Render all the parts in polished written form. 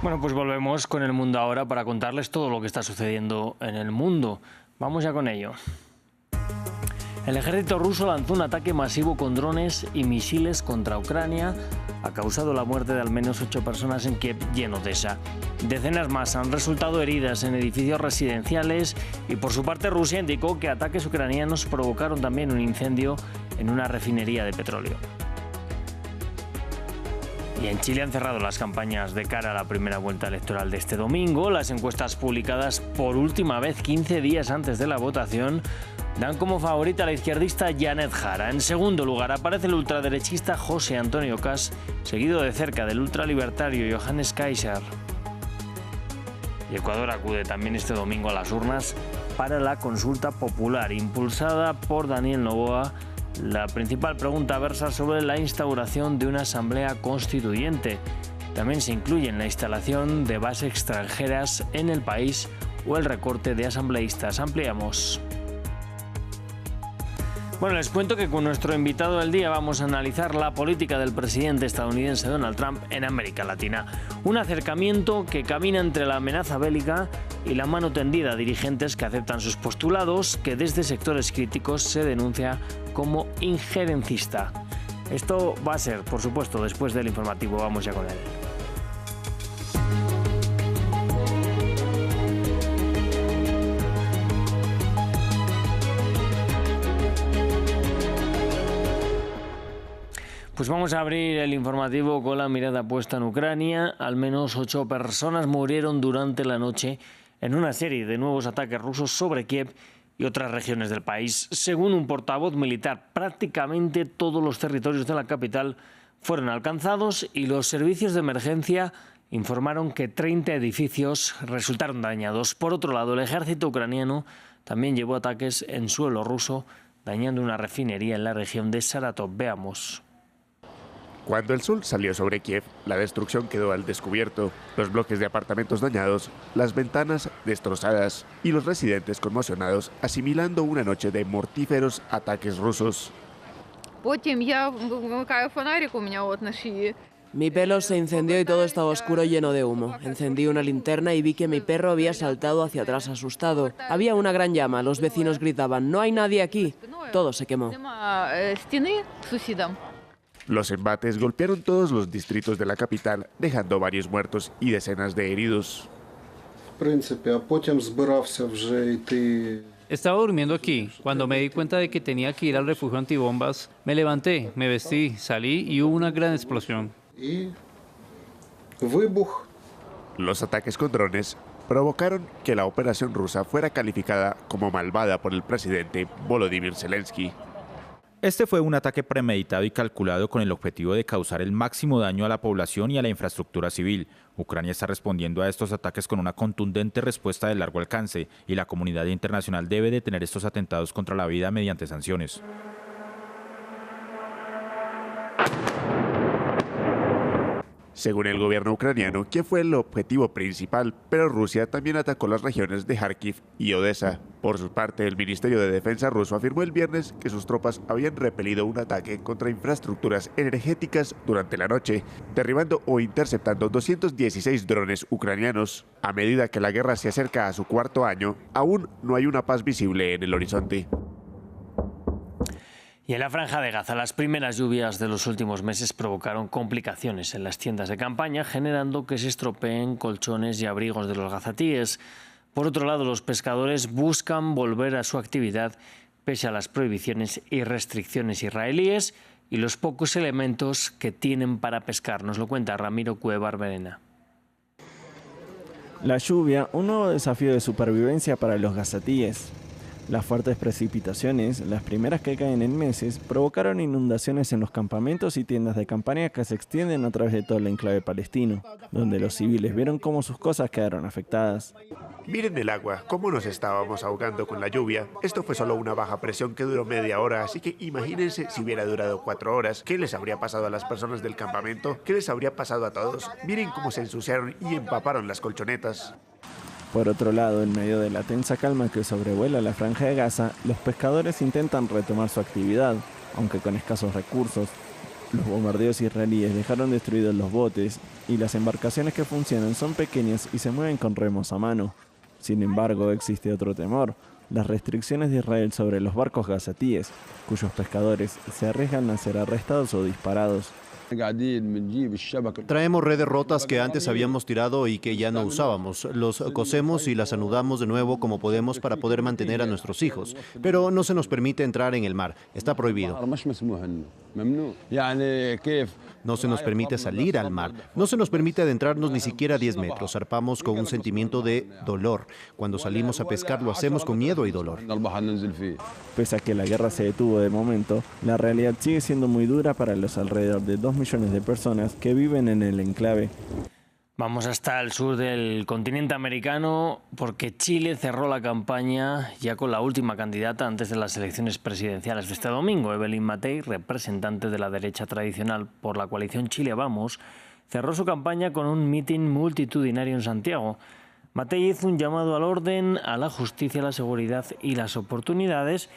Bueno, pues volvemos con el mundo ahora para contarles todo lo que está sucediendo en el mundo. Vamos ya con ello. El ejército ruso lanzó un ataque masivo con drones y misiles contra Ucrania. Ha causado la muerte de al menos 8 personas en Kiev y en Odessa. Decenas más han resultado heridas en edificios residenciales y por su parte Rusia indicó que ataques ucranianos provocaron también un incendio en una refinería de petróleo. Y en Chile han cerrado las campañas de cara a la primera vuelta electoral de este domingo. Las encuestas publicadas por última vez 15 días antes de la votación dan como favorita a la izquierdista Janet Jara. En segundo lugar aparece el ultraderechista José Antonio Caz, seguido de cerca del ultralibertario Johannes Kaiser. Y Ecuador acude también este domingo a las urnas para la consulta popular impulsada por Daniel Noboa. La principal pregunta versa sobre la instauración de una asamblea constituyente. También se incluyen la instalación de bases extranjeras en el país o el recorte de asambleístas. Ampliamos. Bueno, les cuento que con nuestro invitado del día vamos a analizar la política del presidente estadounidense Donald Trump en América Latina. Un acercamiento que camina entre la amenaza bélica y la mano tendida a dirigentes que aceptan sus postulados, que desde sectores críticos se denuncia como injerencista. Esto va a ser, por supuesto, después del informativo. Vamos ya con él. Pues vamos a abrir el informativo con la mirada puesta en Ucrania. Al menos 8 personas murieron durante la noche en una serie de nuevos ataques rusos sobre Kiev y otras regiones del país. Según un portavoz militar, prácticamente todos los territorios de la capital fueron alcanzados y los servicios de emergencia informaron que 30 edificios resultaron dañados. Por otro lado, el ejército ucraniano también llevó ataques en suelo ruso, dañando una refinería en la región de Saratov. Veamos. Cuando el sol salió sobre Kiev, la destrucción quedó al descubierto, los bloques de apartamentos dañados, las ventanas destrozadas y los residentes conmocionados, asimilando una noche de mortíferos ataques rusos. Mi pelo se incendió y todo estaba oscuro, lleno de humo. Encendí una linterna y vi que mi perro había saltado hacia atrás asustado. Había una gran llama, los vecinos gritaban: «¡No hay nadie aquí!». Todo se quemó. Los embates golpearon todos los distritos de la capital, dejando varios muertos y decenas de heridos. Estaba durmiendo aquí. Cuando me di cuenta de que tenía que ir al refugio antibombas, me levanté, me vestí, salí y hubo una gran explosión. Los ataques con drones provocaron que la operación rusa fuera calificada como malvada por el presidente Volodymyr Zelensky. Este fue un ataque premeditado y calculado con el objetivo de causar el máximo daño a la población y a la infraestructura civil. Ucrania está respondiendo a estos ataques con una contundente respuesta de largo alcance y la comunidad internacional debe detener estos atentados contra la vida mediante sanciones. Según el gobierno ucraniano, Kiev fue el objetivo principal, pero Rusia también atacó las regiones de Kharkiv y Odessa. Por su parte, el Ministerio de Defensa ruso afirmó el viernes que sus tropas habían repelido un ataque contra infraestructuras energéticas durante la noche, derribando o interceptando 216 drones ucranianos. A medida que la guerra se acerca a su cuarto año, aún no hay una paz visible en el horizonte. Y en la Franja de Gaza, las primeras lluvias de los últimos meses provocaron complicaciones en las tiendas de campaña, generando que se estropeen colchones y abrigos de los gazatíes. Por otro lado, los pescadores buscan volver a su actividad pese a las prohibiciones y restricciones israelíes y los pocos elementos que tienen para pescar. Nos lo cuenta Ramiro Cuevar Verena. La lluvia, un nuevo desafío de supervivencia para los gazatíes. Las fuertes precipitaciones, las primeras que caen en meses, provocaron inundaciones en los campamentos y tiendas de campaña que se extienden a través de todo el enclave palestino, donde los civiles vieron cómo sus cosas quedaron afectadas. Miren el agua, cómo nos estábamos ahogando con la lluvia. Esto fue solo una baja presión que duró media hora, así que imagínense si hubiera durado 4 horas. ¿Qué les habría pasado a las personas del campamento? ¿Qué les habría pasado a todos? Miren cómo se ensuciaron y empaparon las colchonetas. Por otro lado, en medio de la tensa calma que sobrevuela la Franja de Gaza, los pescadores intentan retomar su actividad, aunque con escasos recursos. Los bombardeos israelíes dejaron destruidos los botes y las embarcaciones que funcionan son pequeñas y se mueven con remos a mano. Sin embargo, existe otro temor: las restricciones de Israel sobre los barcos gazatíes, cuyos pescadores se arriesgan a ser arrestados o disparados. Traemos redes rotas que antes habíamos tirado y que ya no usábamos. Los cosemos y las anudamos de nuevo como podemos para poder mantener a nuestros hijos. Pero no se nos permite entrar en el mar. Está prohibido. No se nos permite salir al mar. No se nos permite adentrarnos ni siquiera 10 metros. Zarpamos con un sentimiento de dolor. Cuando salimos a pescar lo hacemos con miedo y dolor. Pese a que la guerra se detuvo de momento, la realidad sigue siendo muy dura para los alrededor de 2 millones de personas que viven en el enclave. Vamos hasta el sur del continente americano porque Chile cerró la campaña ya con la última candidata antes de las elecciones presidenciales de este domingo. Evelyn Matei, representante de la derecha tradicional por la coalición Chile Vamos, cerró su campaña con un mitin multitudinario en Santiago. Matei hizo un llamado al orden, a la justicia, la seguridad y las oportunidades,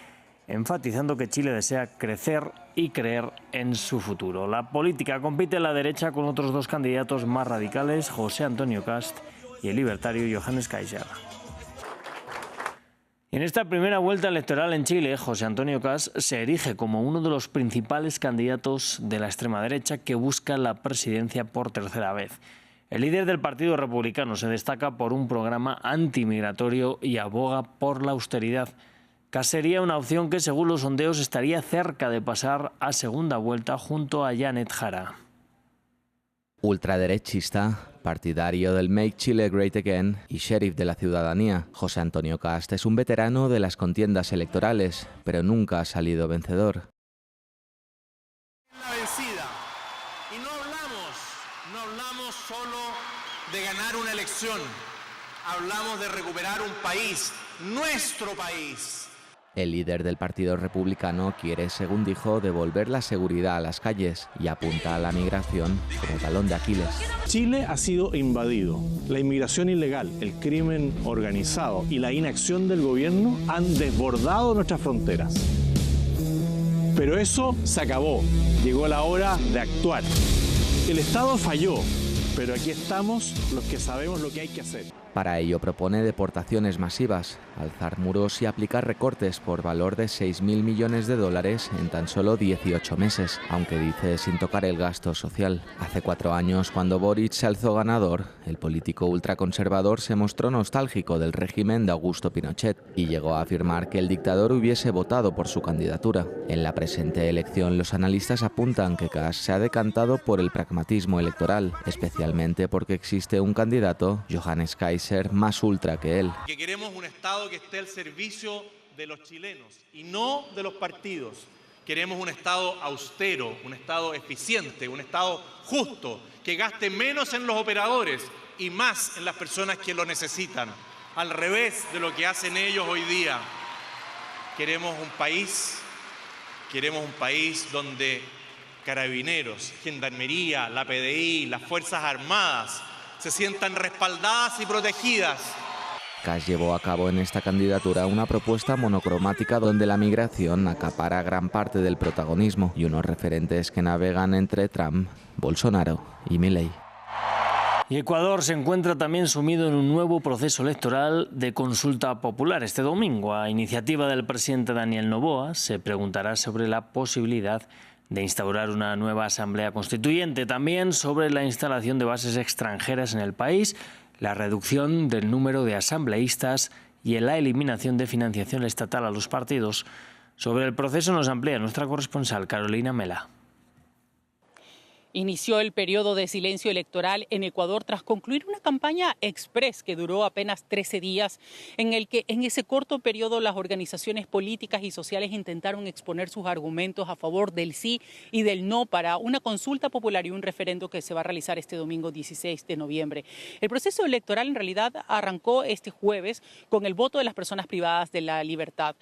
enfatizando que Chile desea crecer y creer en su futuro. La política compite en la derecha con otros 2 candidatos más radicales, José Antonio Kast y el libertario Johannes Kaiser. En esta primera vuelta electoral en Chile, José Antonio Kast se erige como uno de los principales candidatos de la extrema derecha que busca la presidencia por tercera vez. El líder del Partido Republicano se destaca por un programa antimigratorio y aboga por la austeridad. Kast sería una opción que, según los sondeos, estaría cerca de pasar a segunda vuelta junto a Janet Jara. Ultraderechista, partidario del Make Chile Great Again y sheriff de la ciudadanía, José Antonio Kast es un veterano de las contiendas electorales, pero nunca ha salido vencedor. La vencida. Y no hablamos solo de ganar una elección, hablamos de recuperar un país, nuestro país. El líder del Partido Republicano quiere, según dijo, devolver la seguridad a las calles y apunta a la migración como talón de Aquiles. Chile ha sido invadido. La inmigración ilegal, el crimen organizado y la inacción del gobierno han desbordado nuestras fronteras. Pero eso se acabó. Llegó la hora de actuar. El Estado falló, pero aquí estamos los que sabemos lo que hay que hacer. Para ello propone deportaciones masivas, alzar muros y aplicar recortes por valor de 6.000 millones de dólares en tan solo 18 meses, aunque dice sin tocar el gasto social. Hace 4 años, cuando Boric se alzó ganador, el político ultraconservador se mostró nostálgico del régimen de Augusto Pinochet y llegó a afirmar que el dictador hubiese votado por su candidatura. En la presente elección, los analistas apuntan que Kast se ha decantado por el pragmatismo electoral, especialmente porque existe un candidato, Johannes Kaiser, más ultra que él. Que queremos un Estado que esté al servicio de los chilenos y no de los partidos. Queremos un Estado austero, un Estado eficiente, un Estado justo, que gaste menos en los operadores y más en las personas que lo necesitan. Al revés de lo que hacen ellos hoy día. Queremos un país donde carabineros, gendarmería, la PDI, las Fuerzas Armadas se sientan respaldadas y protegidas. Kast llevó a cabo en esta candidatura una propuesta monocromática donde la migración acapara gran parte del protagonismo y unos referentes que navegan entre Trump, Bolsonaro y Milei. Y Ecuador se encuentra también sumido en un nuevo proceso electoral de consulta popular. Este domingo, a iniciativa del presidente Daniel Noboa, se preguntará sobre la posibilidad de instaurar una nueva asamblea constituyente, también sobre la instalación de bases extranjeras en el país, la reducción del número de asambleístas y la eliminación de financiación estatal a los partidos. Sobre el proceso nos amplía nuestra corresponsal Carolina Mela. Inició el periodo de silencio electoral en Ecuador tras concluir una campaña express que duró apenas 13 días, en el que en ese corto periodo las organizaciones políticas y sociales intentaron exponer sus argumentos a favor del sí y del no para una consulta popular y un referendo que se va a realizar este domingo 16 de noviembre. El proceso electoral en realidad arrancó este jueves con el voto de las personas privadas de la libertad.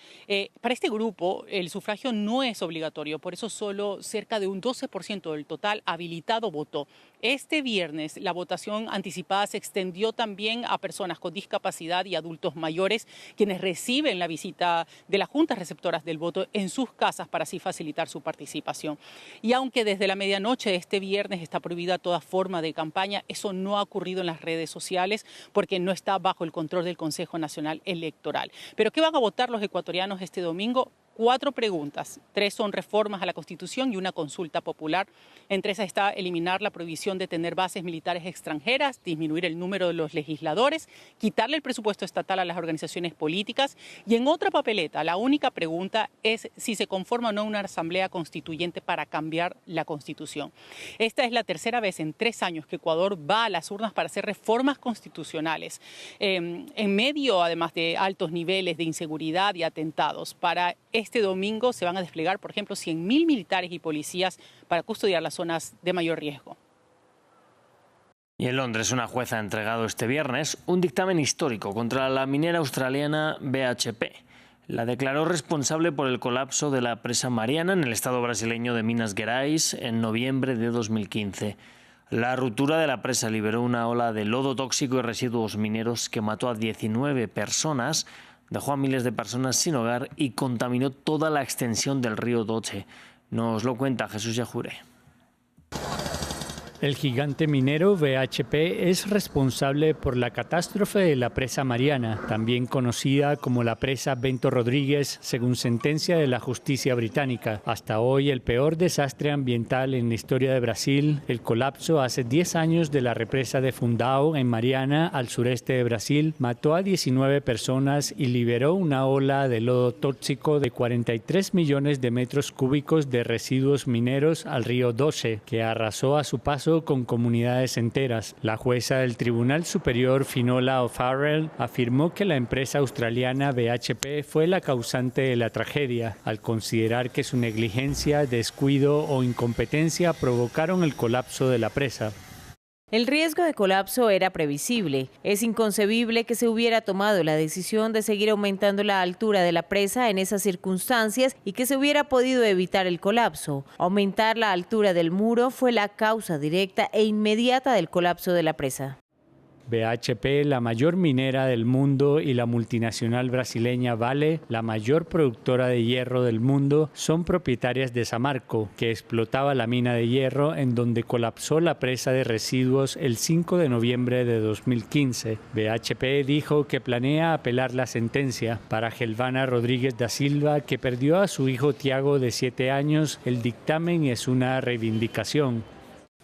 Para este grupo el sufragio no es obligatorio, por eso solo cerca de un 12% del total había inhabilitado votó. Este viernes la votación anticipada se extendió también a personas con discapacidad y adultos mayores, quienes reciben la visita de las juntas receptoras del voto en sus casas para así facilitar su participación. Y aunque desde la medianoche de este viernes está prohibida toda forma de campaña, eso no ha ocurrido en las redes sociales porque no está bajo el control del Consejo Nacional Electoral. ¿Pero qué van a votar los ecuatorianos este domingo? 4 preguntas, 3 son reformas a la Constitución y una consulta popular. Entre esas está eliminar la prohibición de tener bases militares extranjeras, disminuir el número de los legisladores, quitarle el presupuesto estatal a las organizaciones políticas. Y en otra papeleta, la única pregunta es si se conforma o no una asamblea constituyente para cambiar la Constitución. Esta es la tercera vez en 3 años que Ecuador va a las urnas para hacer reformas constitucionales, en medio además de altos niveles de inseguridad y atentados. Para este domingo se van a desplegar, por ejemplo, 100.000 militares y policías para custodiar las zonas de mayor riesgo. Y en Londres, una jueza ha entregado este viernes un dictamen histórico contra la minera australiana BHP. La declaró responsable por el colapso de la presa Mariana en el estado brasileño de Minas Gerais en noviembre de 2015. La ruptura de la presa liberó una ola de lodo tóxico y residuos mineros que mató a 19 personas, dejó a miles de personas sin hogar y contaminó toda la extensión del río Doce. Nos lo cuenta Jesús Yajure. El gigante minero BHP es responsable por la catástrofe de la presa Mariana, también conocida como la presa Bento Rodríguez, según sentencia de la justicia británica. Hasta hoy, el peor desastre ambiental en la historia de Brasil, el colapso hace 10 años de la represa de Fundão en Mariana, al sureste de Brasil, mató a 19 personas y liberó una ola de lodo tóxico de 43 millones de metros cúbicos de residuos mineros al río Doce, que arrasó a su paso con comunidades enteras. La jueza del Tribunal Superior Finola O'Farrell afirmó que la empresa australiana BHP fue la causante de la tragedia, al considerar que su negligencia, descuido o incompetencia provocaron el colapso de la presa. El riesgo de colapso era previsible. Es inconcebible que se hubiera tomado la decisión de seguir aumentando la altura de la presa en esas circunstancias y que se hubiera podido evitar el colapso. Aumentar la altura del muro fue la causa directa e inmediata del colapso de la presa. BHP, la mayor minera del mundo, y la multinacional brasileña Vale, la mayor productora de hierro del mundo, son propietarias de Samarco, que explotaba la mina de hierro en donde colapsó la presa de residuos el 5 de noviembre de 2015. BHP dijo que planea apelar la sentencia. Para Gelvana Rodríguez da Silva, que perdió a su hijo Tiago de 7 años, el dictamen es una reivindicación.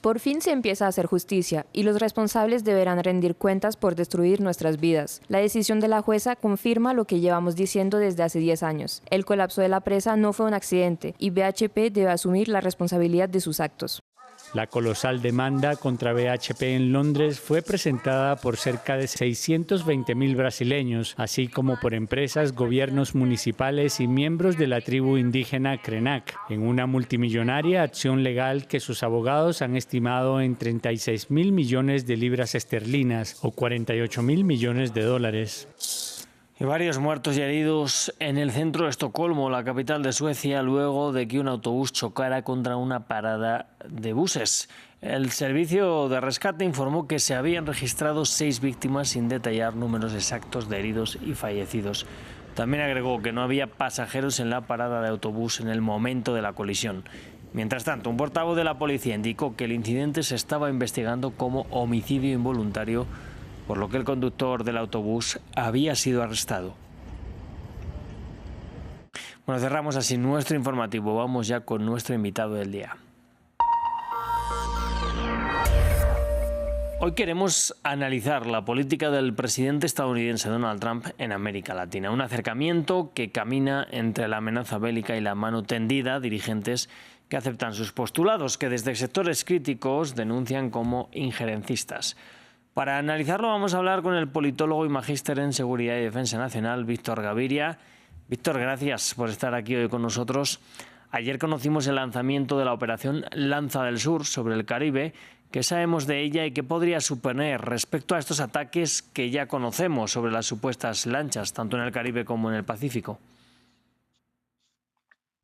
Por fin se empieza a hacer justicia y los responsables deberán rendir cuentas por destruir nuestras vidas. La decisión de la jueza confirma lo que llevamos diciendo desde hace 10 años. El colapso de la presa no fue un accidente y BHP debe asumir la responsabilidad de sus actos. La colosal demanda contra BHP en Londres fue presentada por cerca de 620.000 brasileños, así como por empresas, gobiernos municipales y miembros de la tribu indígena Krenak, en una multimillonaria acción legal que sus abogados han estimado en 36.000 millones de libras esterlinas o 48.000 millones de dólares. Y varios muertos y heridos en el centro de Estocolmo, la capital de Suecia, luego de que un autobús chocara contra una parada de buses. El servicio de rescate informó que se habían registrado 6 víctimas sin detallar números exactos de heridos y fallecidos. También agregó que no había pasajeros en la parada de autobús en el momento de la colisión. Mientras tanto, un portavoz de la policía indicó que el incidente se estaba investigando como homicidio involuntario, por lo que el conductor del autobús había sido arrestado. Bueno, cerramos así nuestro informativo. Vamos ya con nuestro invitado del día. Hoy queremos analizar la política del presidente estadounidense Donald Trump en América Latina. Un acercamiento que camina entre la amenaza bélica y la mano tendida a dirigentes que aceptan sus postulados, que desde sectores críticos denuncian como injerencistas. Para analizarlo vamos a hablar con el politólogo y magíster en Seguridad y Defensa Nacional, Víctor Gaviria. Víctor, gracias por estar aquí hoy con nosotros. Ayer conocimos el lanzamiento de la operación Lanza del Sur sobre el Caribe. ¿Qué sabemos de ella y qué podría suponer respecto a estos ataques que ya conocemos sobre las supuestas lanchas, tanto en el Caribe como en el Pacífico?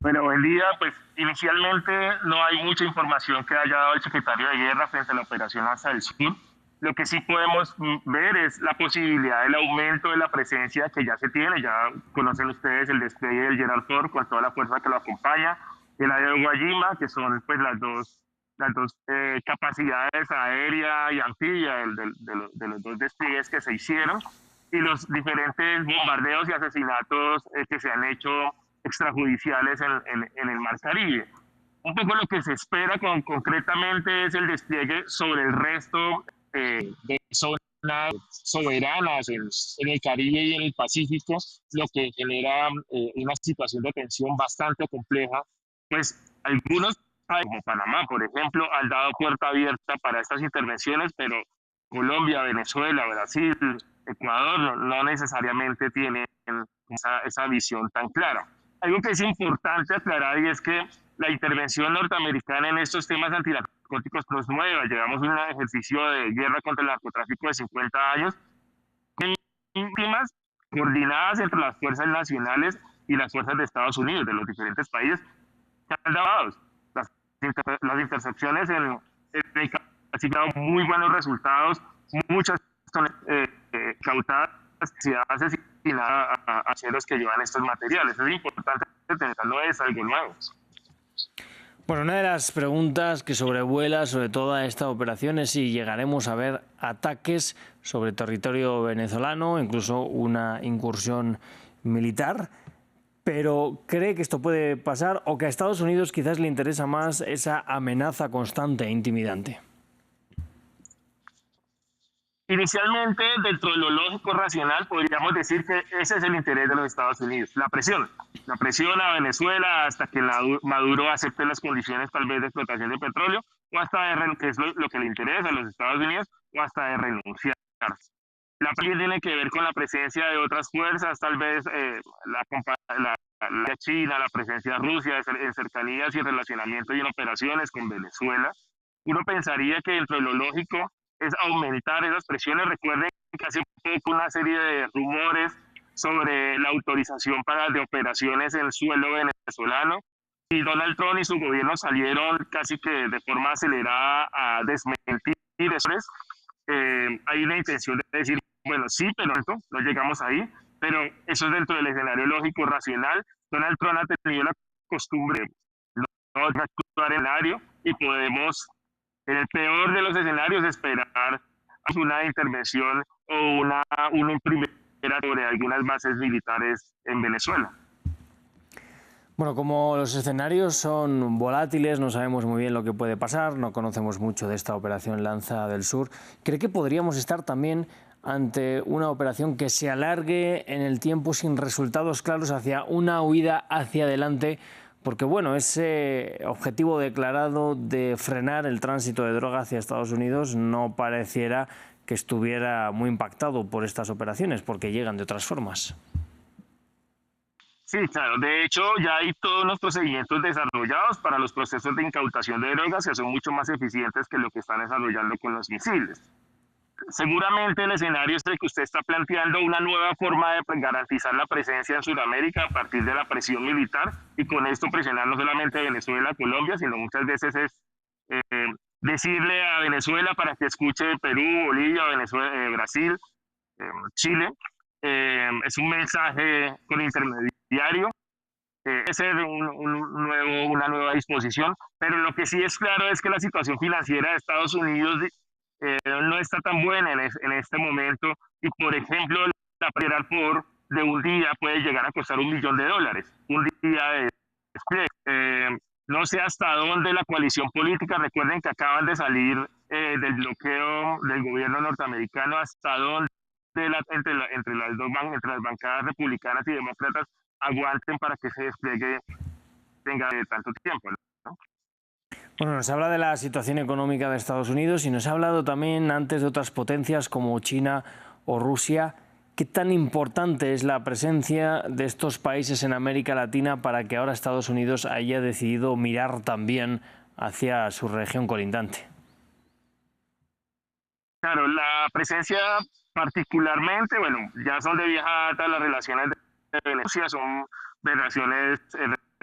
Bueno, buen día. Pues inicialmente no hay mucha información que haya dado el secretario de Guerra frente a la operación Lanza del Sur. Lo que sí podemos ver es la posibilidad del aumento de la presencia que ya se tiene. Ya conocen ustedes el despliegue del Gerald Ford con toda la fuerza que lo acompaña, el área de Guayima, que son pues las dos capacidades aérea y anfibia de los dos despliegues que se hicieron, y los diferentes bombardeos y asesinatos que se han hecho extrajudiciales en el Mar Caribe. Un poco lo que se espera concretamente es el despliegue sobre el resto de zonas soberanas en el Caribe y en el Pacífico, lo que genera una situación de tensión bastante compleja. Pues algunos, como Panamá, por ejemplo, han dado puerta abierta para estas intervenciones, pero Colombia, Venezuela, Brasil, Ecuador no necesariamente tienen esa visión tan clara. Algo que es importante aclarar, y es que la intervención norteamericana en estos temas antinarcóticos no es nueva. Llevamos un ejercicio de guerra contra el narcotráfico de 50 años, víctimas coordinadas entre las fuerzas nacionales y las fuerzas de Estados Unidos, de los diferentes países, que han dado las intercepciones en el han dado muy buenos resultados, muchas son cautadas, se ha asesinado a hacheros que llevan estos materiales. Es importante tenerlo, no es algo nuevo. Bueno, una de las preguntas que sobrevuela sobre toda esta operación es si llegaremos a ver ataques sobre territorio venezolano, incluso una incursión militar. Pero ¿cree que esto puede pasar o que a Estados Unidos quizás le interesa más esa amenaza constante e intimidante? Inicialmente, dentro de lo lógico racional, podríamos decir que ese es el interés de los Estados Unidos, la presión a Venezuela hasta que Maduro acepte las condiciones tal vez de explotación de petróleo, o hasta que es lo que le interesa a los Estados Unidos, o hasta de renunciar. La presión tiene que ver con la presencia de otras fuerzas, tal vez la China, la presencia de Rusia en cercanías y relacionamiento y en operaciones con Venezuela. Uno pensaría que dentro de lo lógico es aumentar esas presiones. Recuerden que hace poco una serie de rumores sobre la autorización de operaciones en suelo venezolano, y Donald Trump y su gobierno salieron casi que de forma acelerada a desmentir eso. Hay una intención de decir, bueno, sí, pero no llegamos ahí, pero eso es dentro del escenario lógico racional. Donald Trump ha tenido la costumbre de no actuar en el escenario, y podemos, en el peor de los escenarios, esperar una intervención o una primera sobre algunas bases militares en Venezuela. Bueno, como los escenarios son volátiles, no sabemos muy bien lo que puede pasar, no conocemos mucho de esta operación Lanza del Sur, ¿cree que podríamos estar también ante una operación que se alargue en el tiempo sin resultados claros hacia una huida hacia adelante? Porque bueno, ese objetivo declarado de frenar el tránsito de droga hacia Estados Unidos no pareciera que estuviera muy impactado por estas operaciones, porque llegan de otras formas. Sí, claro. De hecho, ya hay todos los procedimientos desarrollados para los procesos de incautación de drogas, que son mucho más eficientes que lo que están desarrollando con los misiles. Seguramente el escenario es el que usted está planteando, una nueva forma de garantizar la presencia en Sudamérica a partir de la presión militar, y con esto presionar no solamente a Venezuela, Colombia, sino muchas veces es decirle a Venezuela para que escuche Perú, Bolivia, Venezuela, Brasil, Chile. Es un mensaje con intermediario, es una nueva disposición, pero lo que sí es claro es que la situación financiera de Estados Unidos no está tan buena en este momento, y por ejemplo la Gerald Ford de un día puede llegar a costar $1 millón, un día de despliegue. No sé hasta dónde la coalición política, recuerden que acaban de salir del bloqueo del gobierno norteamericano, hasta dónde entre las bancadas republicanas y demócratas aguanten para que ese despliegue tenga tanto tiempo, ¿no? Bueno, nos habla de la situación económica de Estados Unidos y nos ha hablado también antes de otras potencias como China o Rusia. ¿Qué tan importante es la presencia de estos países en América Latina para que ahora Estados Unidos haya decidido mirar también hacia su región colindante? Claro, la presencia particularmente, bueno, ya son de vieja data las relaciones de Venezuela, son relaciones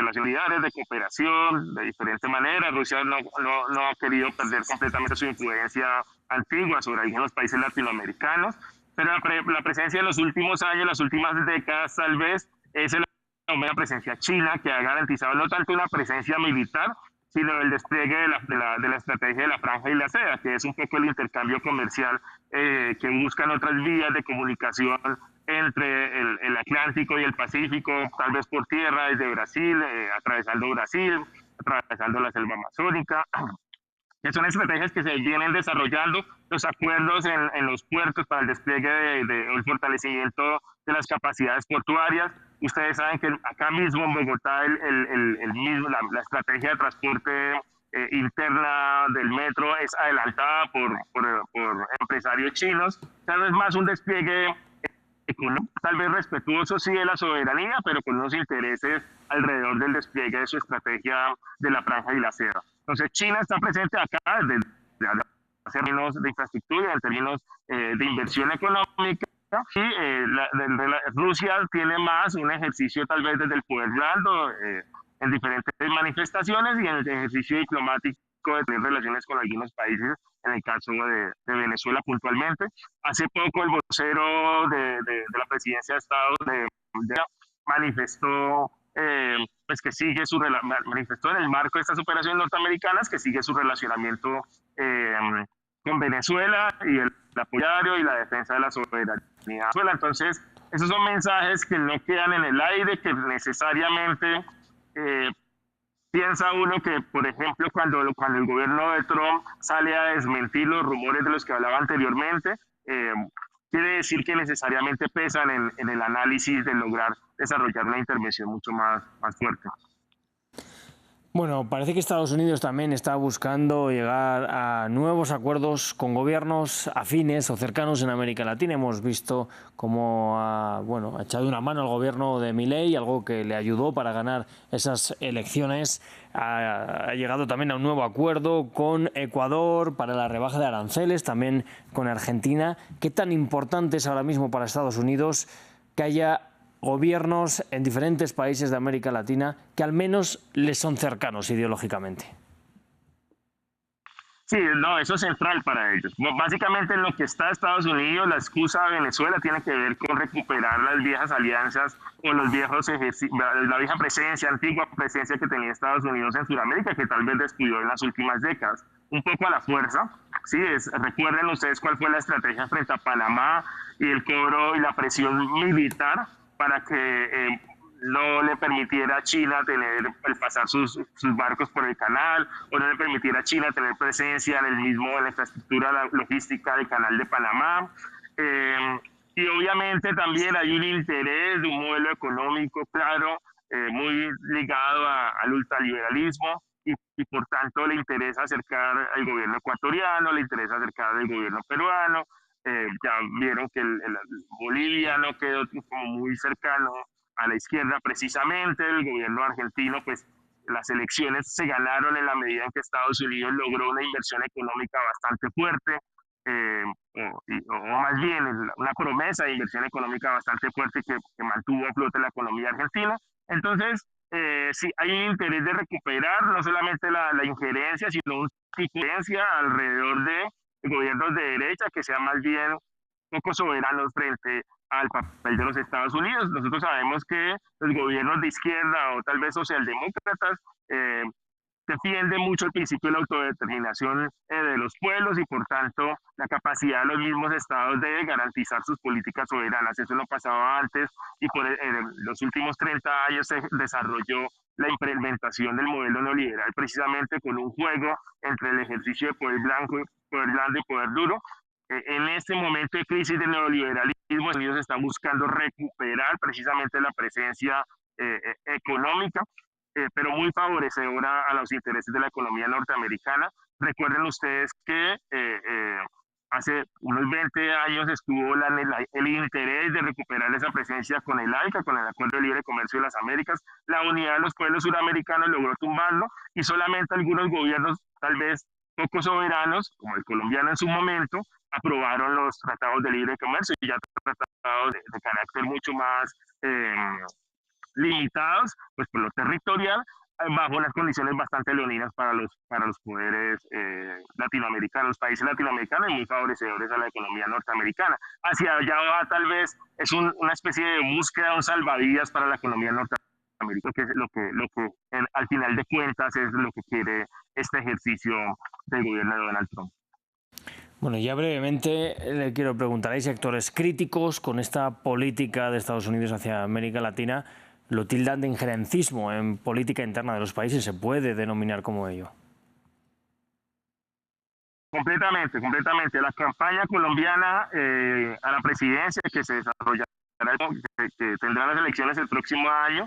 relaciones de cooperación de diferente manera. Rusia no ha querido perder completamente su influencia antigua sobre algunos países latinoamericanos, pero la presencia de los últimos años, las últimas décadas tal vez, es una presencia china que ha garantizado no tanto una presencia militar, sino el despliegue de la estrategia de la franja y la seda, que es un poco el intercambio comercial que buscan otras vías de comunicación entre el Atlántico y el Pacífico, tal vez por tierra desde Brasil, atravesando la selva amazónica, que son estrategias que se vienen desarrollando, los acuerdos en los puertos para el despliegue el fortalecimiento de las capacidades portuarias. Ustedes saben que acá mismo en Bogotá la estrategia de transporte interna del metro es adelantada por empresarios chinos. Tal vez más un despliegue económico, tal vez respetuoso sí de la soberanía, pero con unos intereses alrededor del despliegue de su estrategia de la franja y la seda. Entonces China está presente acá en términos de infraestructura, en términos de inversión económica, y Rusia tiene más un ejercicio tal vez desde el poder blando en diferentes manifestaciones y en el ejercicio diplomático de tener relaciones con algunos países, en el caso de Venezuela puntualmente. Hace poco el vocero de la presidencia de Estado manifestó pues que manifestó en el marco de estas operaciones norteamericanas que sigue su relacionamiento con Venezuela y el apoyo y la defensa de la soberanía de Venezuela. Entonces, esos son mensajes que no quedan en el aire, que necesariamente piensa uno que, por ejemplo, cuando el gobierno de Trump sale a desmentir los rumores de los que hablaba anteriormente, quiere decir que necesariamente pesan en el análisis de lograr desarrollar una intervención mucho más fuerte. Bueno, parece que Estados Unidos también está buscando llegar a nuevos acuerdos con gobiernos afines o cercanos en América Latina. Hemos visto cómo ha echado una mano al gobierno de Milei, algo que le ayudó para ganar esas elecciones. Ha llegado también a un nuevo acuerdo con Ecuador para la rebaja de aranceles, también con Argentina. ¿Qué tan importante es ahora mismo para Estados Unidos que haya gobiernos en diferentes países de América Latina que al menos les son cercanos ideológicamente? Sí, no, eso es central para ellos. Básicamente en lo que está Estados Unidos, la excusa de Venezuela tiene que ver con recuperar las viejas alianzas o la vieja presencia, antigua presencia que tenía Estados Unidos en Sudamérica, que tal vez descuidó en las últimas décadas. Un poco a la fuerza. Sí, recuerden ustedes cuál fue la estrategia frente a Panamá y el cobro y la presión militar para que no le permitiera a China pasar sus barcos por el canal, o no le permitiera a China tener presencia en la infraestructura logística del canal de Panamá. Y obviamente también hay un interés de un modelo económico, claro, muy ligado al ultraliberalismo, y por tanto le interesa acercar al gobierno ecuatoriano, le interesa acercar al gobierno peruano. Ya vieron que el boliviano quedó como muy cercano a la izquierda. Precisamente el gobierno argentino, pues las elecciones se ganaron en la medida en que Estados Unidos logró una inversión económica bastante fuerte, o más bien una promesa de inversión económica bastante fuerte que mantuvo a flote la economía argentina. Entonces, sí, hay un interés de recuperar no solamente la injerencia, sino una injerencia alrededor de gobiernos de derecha que sean más bien poco soberanos frente al papel de los Estados Unidos. Nosotros sabemos que los gobiernos de izquierda o tal vez socialdemócratas defienden mucho el principio de la autodeterminación de los pueblos y por tanto la capacidad de los mismos estados de garantizar sus políticas soberanas. Eso no pasaba antes y por los últimos 30 años se desarrolló la implementación del modelo neoliberal precisamente con un juego entre el ejercicio de poder blando y poder duro. En este momento de crisis del neoliberalismo, Estados Unidos está buscando recuperar precisamente la presencia económica, pero muy favorecedora a los intereses de la economía norteamericana. Recuerden ustedes que hace unos 20 años estuvo el interés de recuperar esa presencia con el AICA, con el Acuerdo de Libre Comercio de las Américas. La unidad de los pueblos suramericanos logró tumbarlo y solamente algunos gobiernos, tal vez poco soberanos, como el colombiano en su momento, aprobaron los tratados de libre comercio y ya tratados de carácter mucho más limitados pues por lo territorial, bajo unas condiciones bastante leoninas para los poderes latinoamericanos, los países latinoamericanos, y muy favorecedores a la economía norteamericana. Hacia allá va, tal vez es una especie de búsqueda de un salvavidas para la economía norteamericana, que es lo que al final de cuentas es lo que quiere este ejercicio del gobierno de Donald Trump. Bueno, ya brevemente le quiero preguntar, ¿hay sectores críticos con esta política de Estados Unidos hacia América Latina? Lo tildan de injerencismo en política interna de los países, ¿se puede denominar como ello? Completamente. La campaña colombiana a la presidencia que se desarrollará, que tendrá las elecciones el próximo año,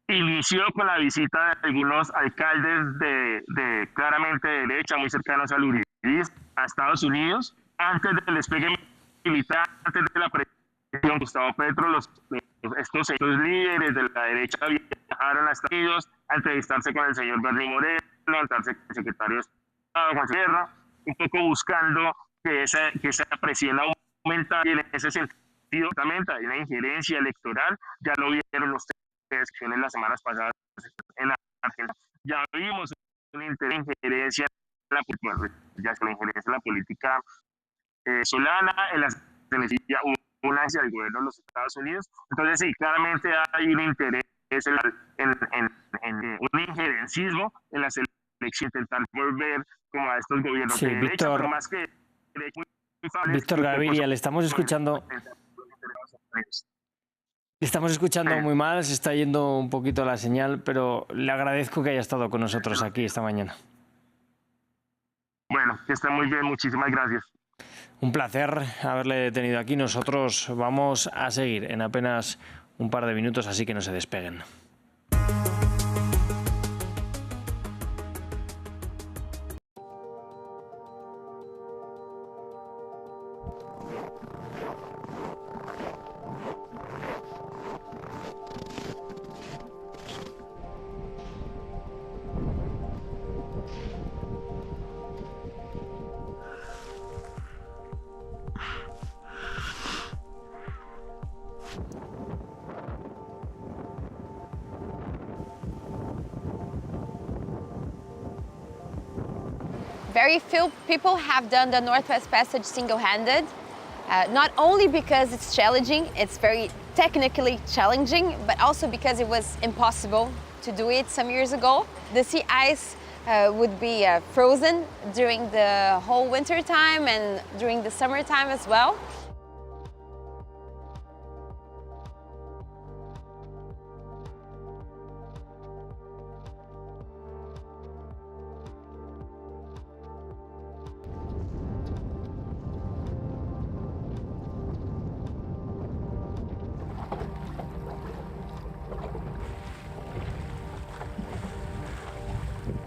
inició con la visita de algunos alcaldes de claramente de derecha, muy cercanos al uribismo, a Estados Unidos, antes del despliegue militar, antes de la presidencia Gustavo Petro, estos líderes de la derecha viajaron a Estados Unidos a entrevistarse con el señor Bernie Moreno, a entrevistarse con el secretario de Estado, Juan Sierra, un poco buscando que esa presión aumentara, y en ese sentido también hay una injerencia electoral. Ya lo vieron ustedes en las semanas pasadas en la Argentina, ya vimos una injerencia en la política solana, en la una hacia el gobierno de los Estados Unidos. Entonces sí, claramente hay un interés en un injerencismo en las elecciones, intentar volver como a estos gobiernos de derecha, pero más que Víctor Gaviria, le estamos escuchando. Le estamos escuchando muy mal, se está yendo un poquito la señal, pero le agradezco que haya estado con nosotros aquí esta mañana. Bueno, que esté muy bien, muchísimas gracias. Un placer haberle tenido aquí. Nosotros vamos a seguir en apenas un par de minutos, así que no se despeguen. Very few people have done the Northwest Passage single-handed, not only because it's challenging, it's very technically challenging, but also because it was impossible to do it some years ago. The sea ice would be frozen during the whole winter time and during the summertime as well.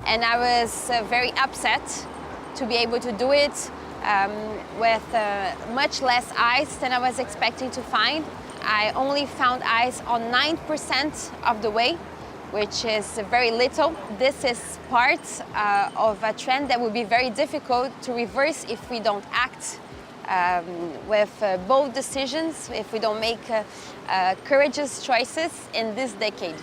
And I was very upset to be able to do it with much less ice than I was expecting to find. I only found ice on 9% of the way, which is very little. This is part of a trend that will be very difficult to reverse if we don't act with bold decisions, if we don't make courageous choices in this decade.